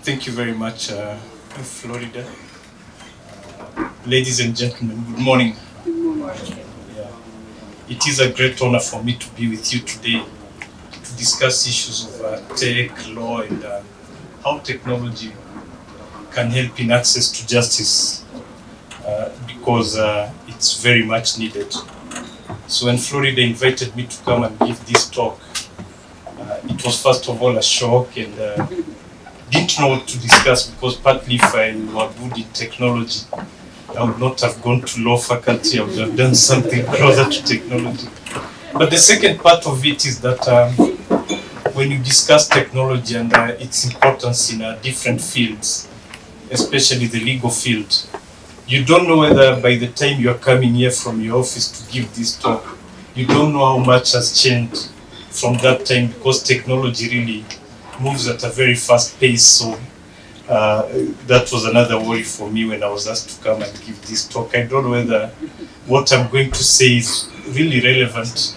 Thank you very much, Florida. Ladies and gentlemen, good morning. Yeah. It is a great honor for me to be with you today to discuss issues of tech, law, and how technology can help in access to justice because it's very much needed. So when Florida invited me to come and give this talk, it was first of all a shock and didn't know what to discuss because partly if I were good in technology, I would not have gone to law faculty, I would have done something closer to technology. But the second part of it is that when you discuss technology and its importance in different fields, especially the legal field, you don't know whether by the time you are coming here from your office to give this talk, you don't know how much has changed from that time because technology really moves at a very fast pace. So that was another worry for me when I was asked to come and give this talk. I don't know whether what I'm going to say is really relevant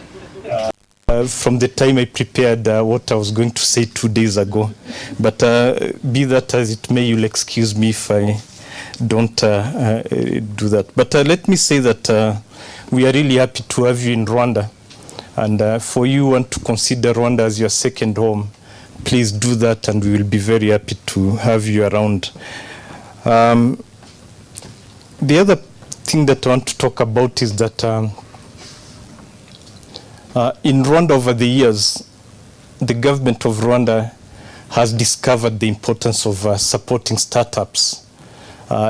from the time I prepared what I was going to say 2 days ago. But be that as it may, you'll excuse me if I don't do that. But let me say that we are really happy to have you in Rwanda. And for you who want to consider Rwanda as your second home, please do that and we will be very happy to have you around. The other thing that I want to talk about is that in Rwanda over the years, the government of Rwanda has discovered the importance of supporting startups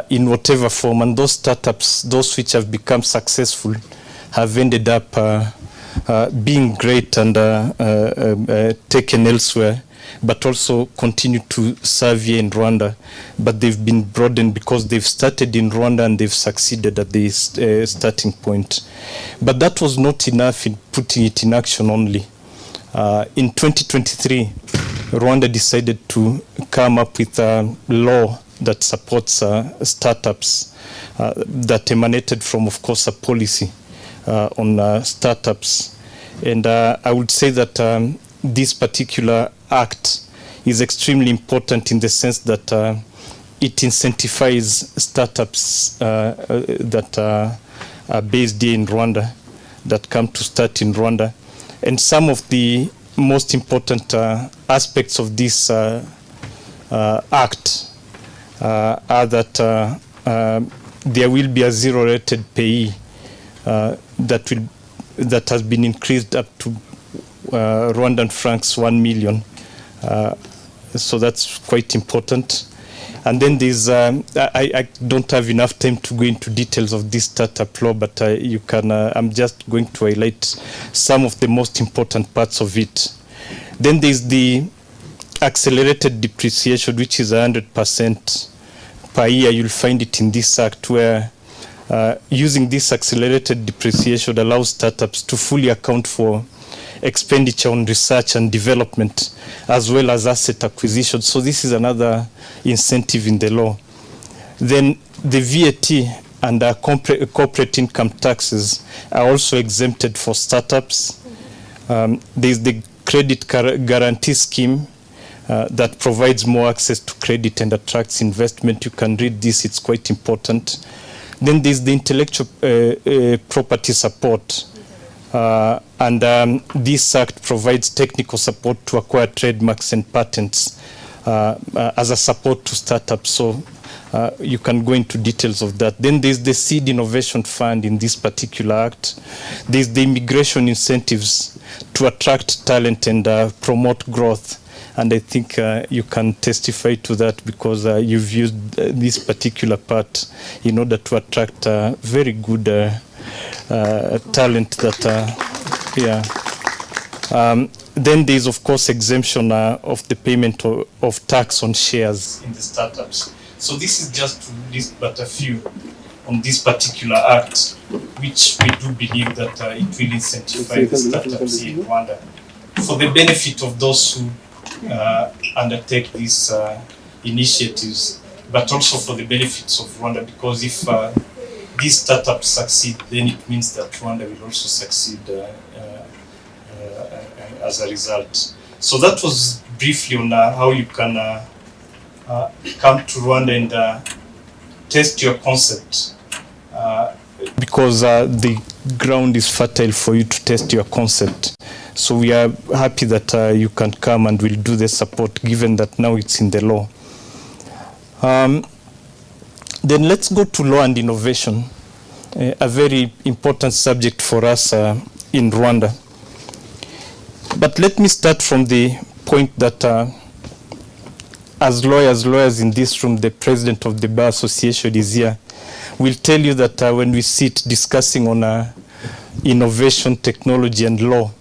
in whatever form, and those startups, those which have become successful, have ended up being great and taken elsewhere, but also continue to serve here in Rwanda. But they've been broadened because they've started in Rwanda and they've succeeded at the starting point. But that was not enough in putting it in action only. In 2023, Rwanda decided to come up with a law that supports startups that emanated from, of course, a policy on startups. And I would say that this particular act is extremely important in the sense that it incentivizes startups that are based here in Rwanda, that come to start in Rwanda. And some of the most important aspects of this act are that there will be a zero-rated payee that has been increased up to Rwandan francs 1 million. So that's quite important. And then there's, I don't have enough time to go into details of this startup law, but you can, I'm just going to highlight some of the most important parts of it. Then there's the accelerated depreciation, which is 100% per year. You'll find it in this act where using this accelerated depreciation allows startups to fully account for expenditure on research and development as well as asset acquisition. So this is another incentive in the law. Then the VAT and corporate income taxes are also exempted for startups. There's the credit guarantee scheme that provides more access to credit and attracts investment. You can read this, it's quite important. Then there's the intellectual property support. And this act provides technical support to acquire trademarks and patents as a support to startups. So you can go into details of that. Then there's the Seed Innovation Fund in this particular act. There's the immigration incentives to attract talent and promote growth. And I think you can testify to that because you've used this particular part in order to attract very good talent that, yeah. Then there's, of course, exemption of the payment of tax on shares in the startups. So this is just to list but a few on this particular act, which we do believe that it will incentivize the startups in Rwanda for the benefit of those who undertake these initiatives, but also for the benefits of Rwanda, because if these startups succeed, then it means that Rwanda will also succeed as a result. So that was briefly on how you can come to Rwanda and test your concept, because the ground is fertile for you to test your concept. So we are happy that you can come and we'll do the support, given that now it's in the law. Then let's go to law and innovation, a very important subject for us in Rwanda. But let me start from the point that as lawyers in this room, the president of the Bar Association is here, will tell you that when we sit discussing on innovation, technology, and law,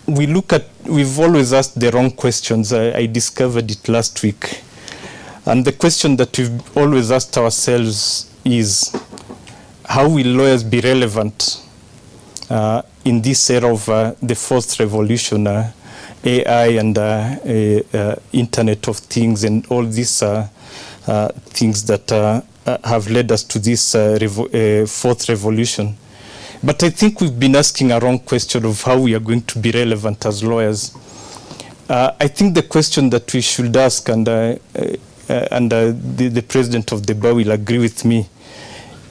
we've always asked the wrong questions. I discovered it last week. And the question that we've always asked ourselves is, how will lawyers be relevant in this era of the fourth revolution, AI and Internet of Things and all these things that have led us to this fourth revolution. But I think we've been asking a wrong question of how we are going to be relevant as lawyers. I think the question that we should ask, and the president of the bar will agree with me,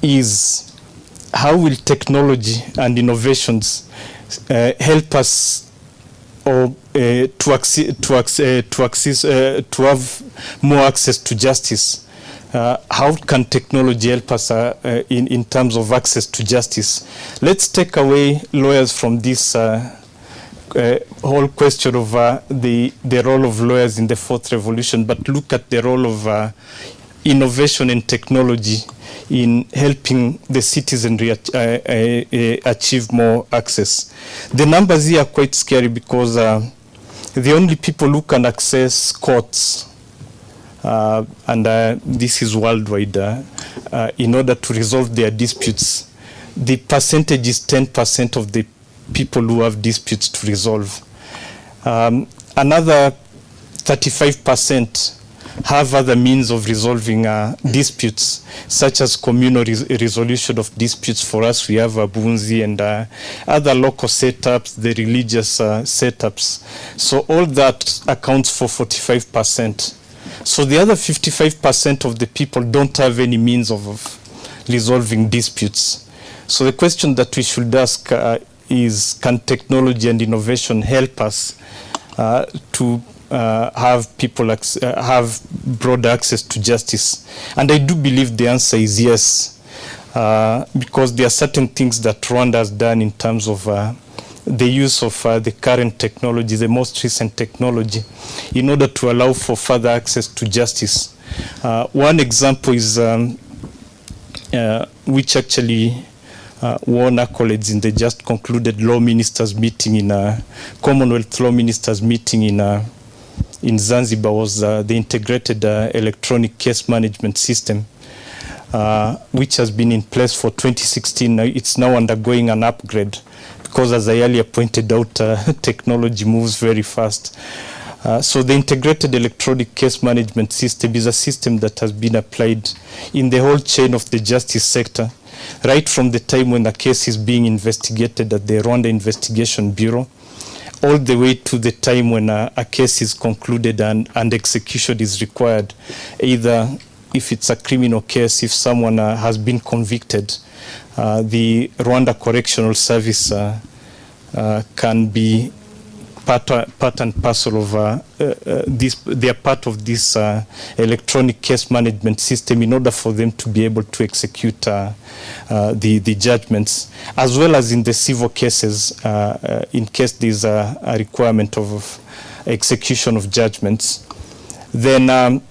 is how will technology and innovations help us or to have more access to justice? How can technology help us in terms of access to justice? Let's take away lawyers from this whole question of the role of lawyers in the fourth revolution, but look at the role of innovation and technology in helping the citizenry achieve more access. The numbers here are quite scary because the only people who can access courts, and this is worldwide, in order to resolve their disputes, the percentage is 10% of the people who have disputes to resolve. Another 35% have other means of resolving disputes, such as communal resolution of disputes. For us, we have Abunzi and other local setups, the religious setups. So all that accounts for 45%. So the other 55% of the people don't have any means of resolving disputes. So the question that we should ask is, can technology and innovation help us to have people have broad access to justice? And I do believe the answer is yes, because there are certain things that Rwanda has done in terms of the use of the current technology, the most recent technology, in order to allow for further access to justice. One example is which actually won accolades in the just concluded law ministers meeting in Commonwealth law ministers meeting in Zanzibar, was the integrated electronic case management system, which has been in place for 2016. It's now undergoing an upgrade because, as I earlier pointed out, technology moves very fast. So the integrated electronic case management system is a system that has been applied in the whole chain of the justice sector, right from the time when a case is being investigated at the Rwanda Investigation Bureau, all the way to the time when a case is concluded and execution is required. Either if it's a criminal case, if someone has been convicted, the Rwanda Correctional Service can be part and parcel of this. They are part of this electronic case management system in order for them to be able to execute the judgments, as well as in the civil cases, in case there's a requirement of execution of judgments. Then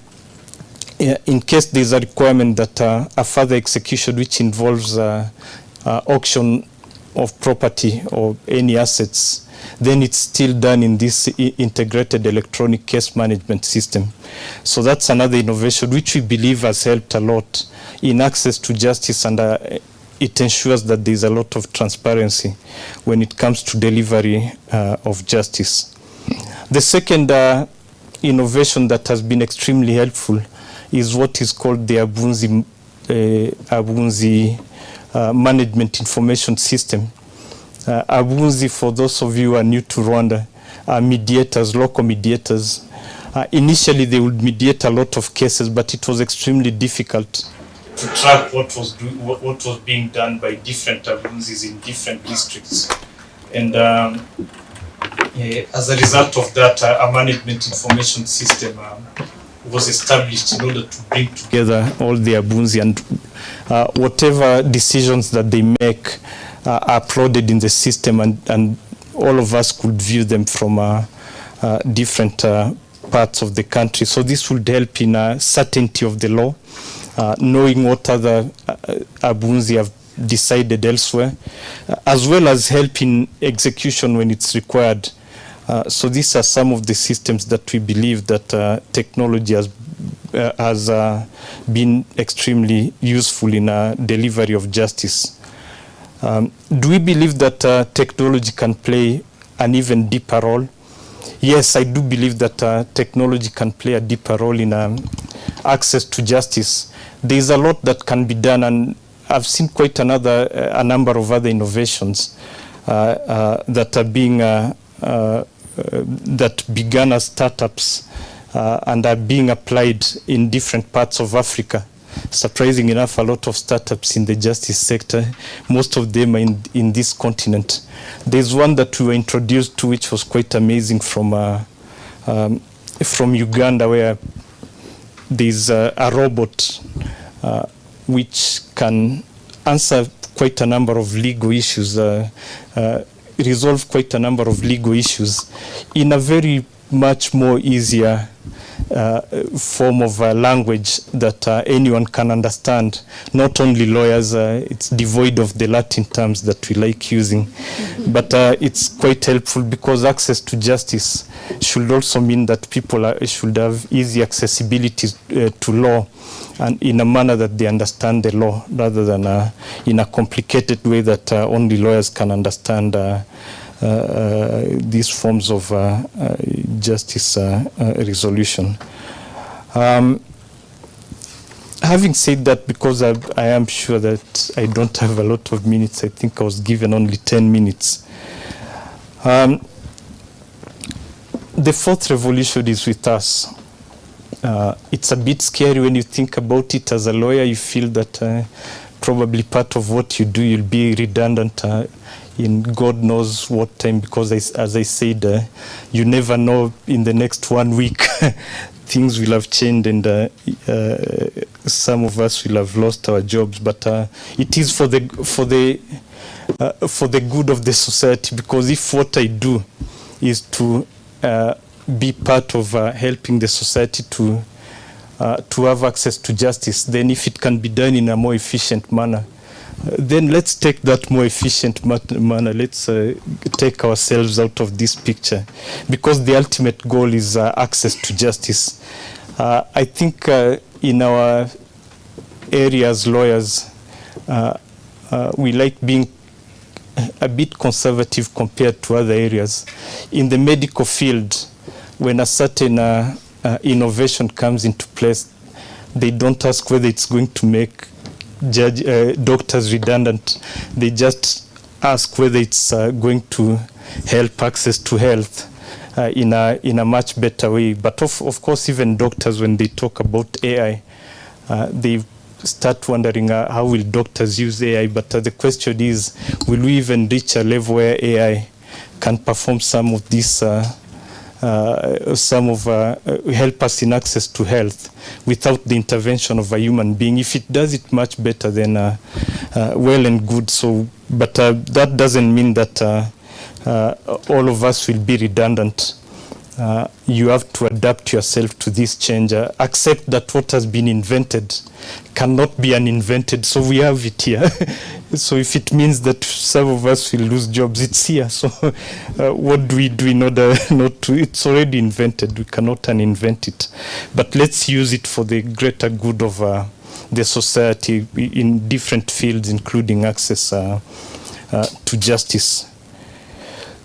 in case there's a requirement that a further execution which involves auction of property or any assets, then it's still done in this integrated electronic case management system. So that's another innovation which we believe has helped a lot in access to justice, and it ensures that there's a lot of transparency when it comes to delivery of justice. The second innovation that has been extremely helpful is what is called the Abunzi Management Information System. Abunzi, for those of you who are new to Rwanda, are mediators, local mediators, Initially, they would mediate a lot of cases, but it was extremely difficult to track what was being done by different abunzis in different districts. And as a result of that, a management information system was established in order to bring together all the abunzi, and whatever decisions that they make are uploaded in the system, and all of us could view them from different parts of the country. So this would help in certainty of the law, knowing what other abunzi have decided elsewhere, as well as help in execution when it's required. So these are some of the systems that we believe that technology has been extremely useful in delivery of justice. Do we believe that technology can play an even deeper role? Yes, I do believe that technology can play a deeper role in access to justice. There is a lot that can be done, and I've seen quite a number of other innovations that are being that began as startups and are being applied in different parts of Africa. Surprising enough, a lot of startups in the justice sector, most of them are in this continent. There's one that we were introduced to, which was quite amazing, from Uganda, where there's a robot which can answer quite a number of legal issues, resolve quite a number of legal issues in a very much more easier form of language that anyone can understand. Not only lawyers, it's devoid of the Latin terms that we like using, but it's quite helpful, because access to justice should also mean that people should have easy accessibility to law, and in a manner that they understand the law, rather than in a complicated way that only lawyers can understand these forms of justice resolution. Having said that, because I am sure that I don't have a lot of minutes, I think I was given only 10 minutes. The fourth revolution is with us. It's a bit scary when you think about it. As a lawyer, you feel that probably part of what you do, you'll be redundant in God knows what time, because as I said, you never know, in the next 1 week things will have changed, and some of us will have lost our jobs. But it is for the good of the society, because if what I do is to be part of helping the society to have access to justice, then if it can be done in a more efficient manner, then let's take that more efficient manner. Let's take ourselves out of this picture, because the ultimate goal is access to justice. I think in our area as lawyers, we like being a bit conservative compared to other areas. In the medical field, when a certain innovation comes into place, they don't ask whether it's going to make doctors redundant. They just ask whether it's going to help access to health in a much better way. But of course, even doctors, when they talk about AI, they start wondering how will doctors use AI. But the question is, will we even reach a level where AI can perform some of this, help us in access to health without the intervention of a human being? If it does it much better, then well and good. So, but that doesn't mean that all of us will be redundant. You have to adapt yourself to this change. Accept that what has been invented cannot be uninvented. So we have it here. So if it means that some of us will lose jobs, it's here. So what do we do in order not to? It's already invented. We cannot uninvent it. But let's use it for the greater good of the society in different fields, including access to justice.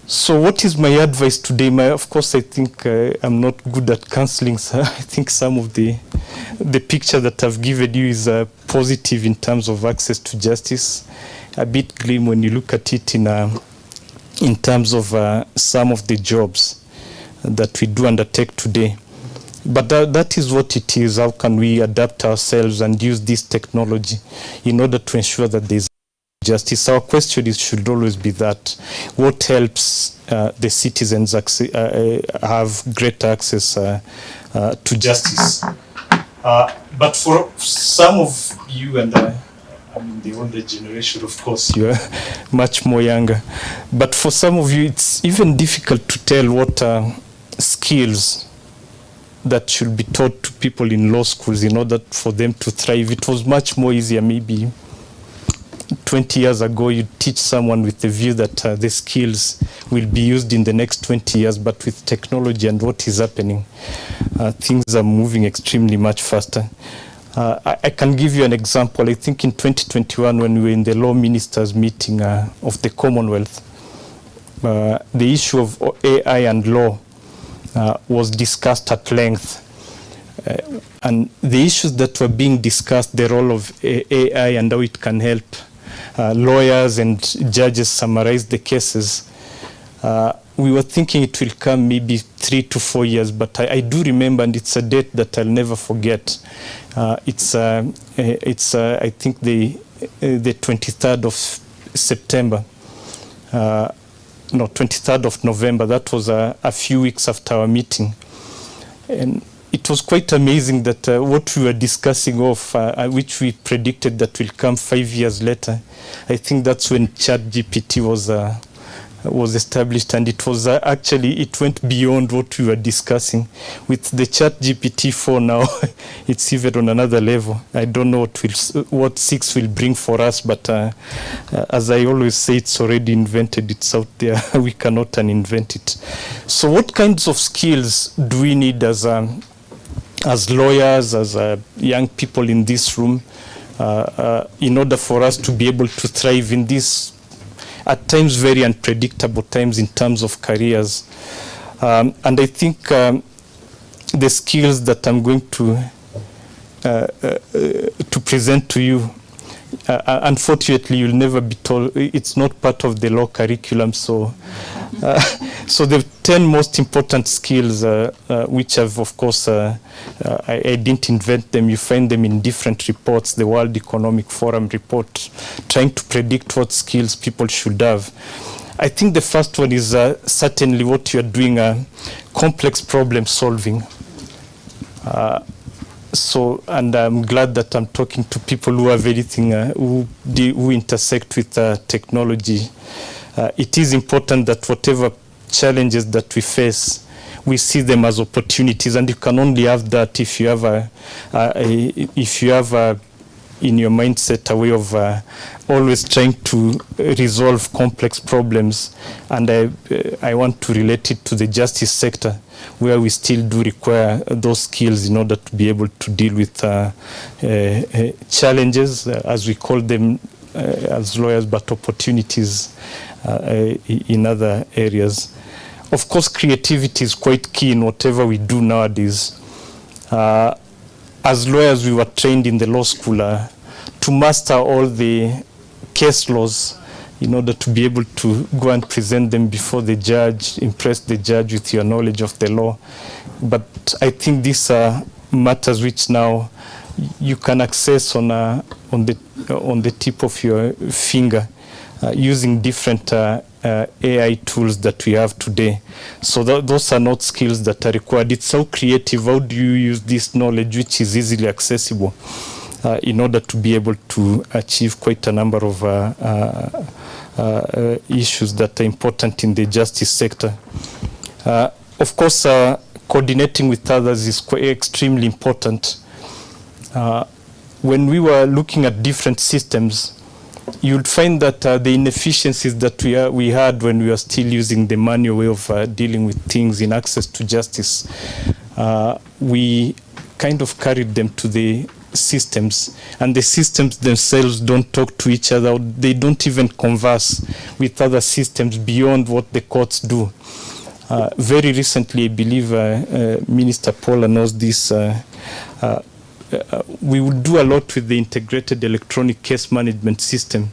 So what is my advice today? Of course, I think I'm not good at counseling. So I think some of the picture that I've given you is positive in terms of access to justice. A bit grim when you look at it in terms of some of the jobs that we do undertake today. But that is what it is. How can we adapt ourselves and use this technology in order to ensure that there's justice? Our question should always be that. What helps the citizens have greater access to justice? But for some of you, and I mean the older generation, of course, you are much more younger. But for some of you, it's even difficult to tell what skills that should be taught to people in law schools in order for them to thrive. It was much more easier maybe 20 years ago. You teach someone with the view that the skills will be used in the next 20 years, but with technology and what is happening, things are moving extremely much faster. I can give you an example. I think in 2021, when we were in the law ministers meeting of the Commonwealth, the issue of AI and law was discussed at length. And the issues that were being discussed, the role of AI and how it can help lawyers and judges summarize the cases, we were thinking it will come maybe 3 to 4 years, but I do remember, and it's a date that I'll never forget. It's I think the 23rd of September. No, 23rd of November. That was a few weeks after our meeting. And it was quite amazing that what we were discussing which we predicted that will come 5 years later, I think that's when ChatGPT was established, and it was actually, it went beyond what we were discussing. With the ChatGPT 4 now, it's even on another level. I don't know what 6 will bring for us, but as I always say, it's already invented. It's out there. We cannot uninvent it. So what kinds of skills do we need as lawyers, as young people in this room, in order for us to be able to thrive in this at times very unpredictable times in terms of careers? And I think the skills that I'm going to present to you, unfortunately, you'll never be told. It's not part of the law curriculum. So the 10 most important skills, which have, of course, I didn't invent them. You find them in different reports, the World Economic Forum report, trying to predict what skills people should have. I think the first one is certainly what you're doing, complex problem solving. And I'm glad that I'm talking to people who have anything, who intersect with technology. It is important that whatever challenges that we face, we see them as opportunities, and you can only have that if you have in your mindset a way of always trying to resolve complex problems. And I want to relate it to the justice sector, where we still do require those skills in order to be able to deal with challenges, as we call them as lawyers, but opportunities in other areas. Of course, creativity is quite key in whatever we do nowadays. As lawyers, we were trained in the law school to master all the case laws in order to be able to go and present them before the judge, impress the judge with your knowledge of the law. But I think these are matters which now you can access on the tip of your finger, using different AI tools that we have today. So those are not skills that are required. It's so creative. How do you use this knowledge, which is easily accessible, in order to be able to achieve quite a number of issues that are important in the justice sector? Of course, coordinating with others is extremely important. When we were looking at different systems, you'd find that the inefficiencies that we had when we were still using the manual way of dealing with things in access to justice, we kind of carried them to the systems, and the systems themselves don't talk to each other. They don't even converse with other systems beyond what the courts do. Very recently, I believe Minister Paula knows this, we would do a lot with the integrated electronic case management system,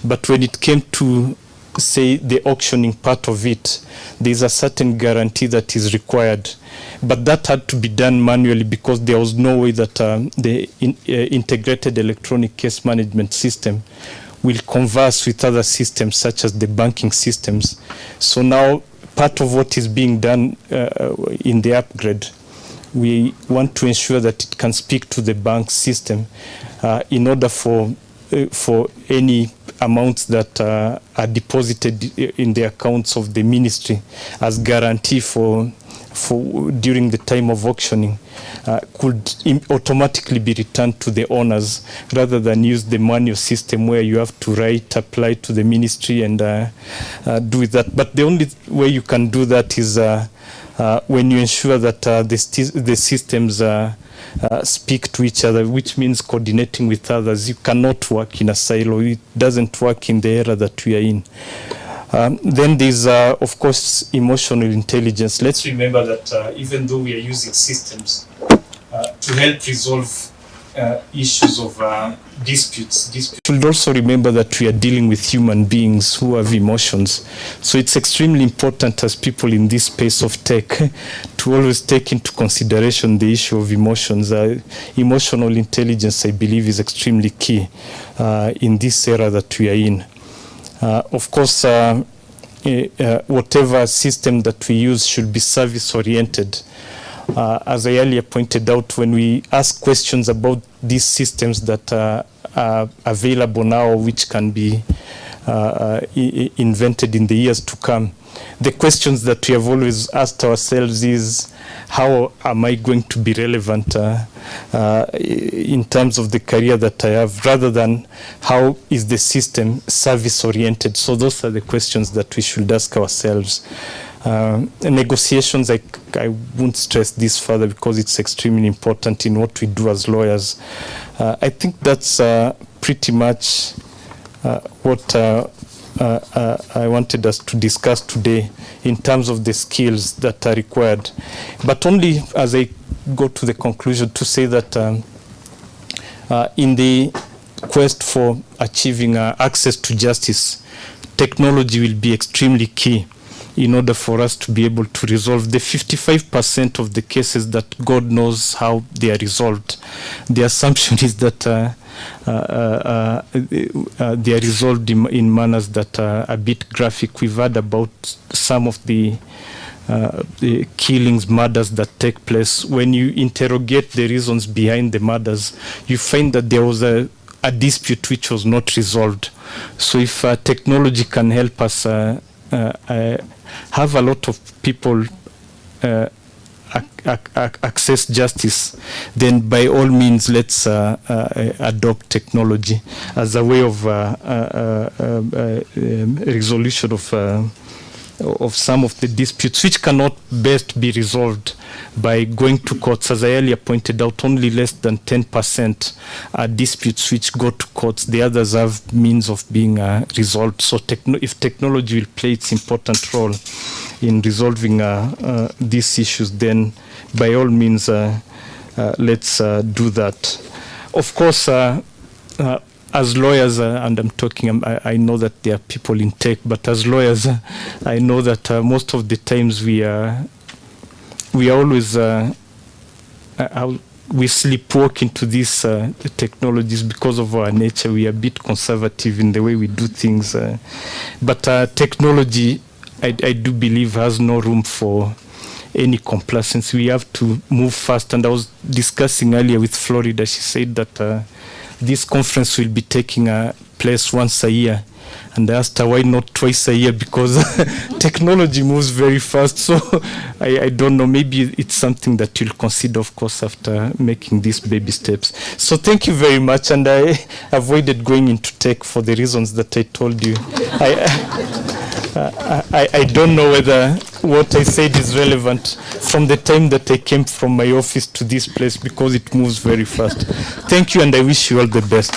but when it came to say, the auctioning part of it, there's a certain guarantee that is required. But that had to be done manually because there was no way that the integrated electronic case management system will converse with other systems such as the banking systems. So now part of what is being done in the upgrade, we want to ensure that it can speak to the bank system in order for any amounts that are deposited in the accounts of the ministry as guarantee for during the time of auctioning could automatically be returned to the owners rather than use the manual system where you have to write, apply to the ministry and do that. But the only way you can do that is when you ensure that the systems speak to each other, which means coordinating with others. You cannot work in a silo. It doesn't work in the era that we are in. Then there's, of course, emotional intelligence. Let's remember that even though we are using systems to help resolve issues of disputes, we should also remember that we are dealing with human beings who have emotions. So it's extremely important as people in this space of tech to always take into consideration the issue of emotions. Emotional intelligence, I believe, is extremely key in this era that we are in. Of course, whatever system that we use should be service-oriented. As I earlier pointed out, when we ask questions about these systems that are available now, which can be invented in the years to come, the questions that we have always asked ourselves is, how am I going to be relevant in terms of the career that I have, rather than how is the system service-oriented? So those are the questions that we should ask ourselves. Negotiations, I won't stress this further because it's extremely important in what we do as lawyers. I think that's pretty much what I wanted us to discuss today in terms of the skills that are required. But only as I go to the conclusion to say that in the quest for achieving access to justice, technology will be extremely key in order for us to be able to resolve the 55% of the cases that God knows how they are resolved. The assumption is that they are resolved in manners that are a bit graphic. We've heard about some of the killings, murders that take place. When you interrogate the reasons behind the murders, you find that there was a dispute which was not resolved. So if technology can help us have a lot of people access justice, then by all means let's adopt technology as a way of resolution of some of the disputes which cannot best be resolved by going to courts. As I earlier pointed out, only less than 10% are disputes which go to courts. The others have means of being resolved. So if technology will play its important role in resolving these issues, then by all means let's do that. Of course, as lawyers, and I'm talking, I know that there are people in tech, but as lawyers, I know that most of the times we are always we sleepwalk into these technologies because of our nature. We are a bit conservative in the way we do things, but technology, I do believe, has no room for any complacency. We have to move fast. And I was discussing earlier with Florida. She said that this conference will be taking place once a year. And I asked her, why not twice a year? Because technology moves very fast. So I don't know, maybe it's something that you'll consider, of course, after making these baby steps. So thank you very much. And I avoided going into tech for the reasons that I told you. I don't know whether what I said is relevant from the time that I came from my office to this place, because it moves very fast. Thank you, and I wish you all the best.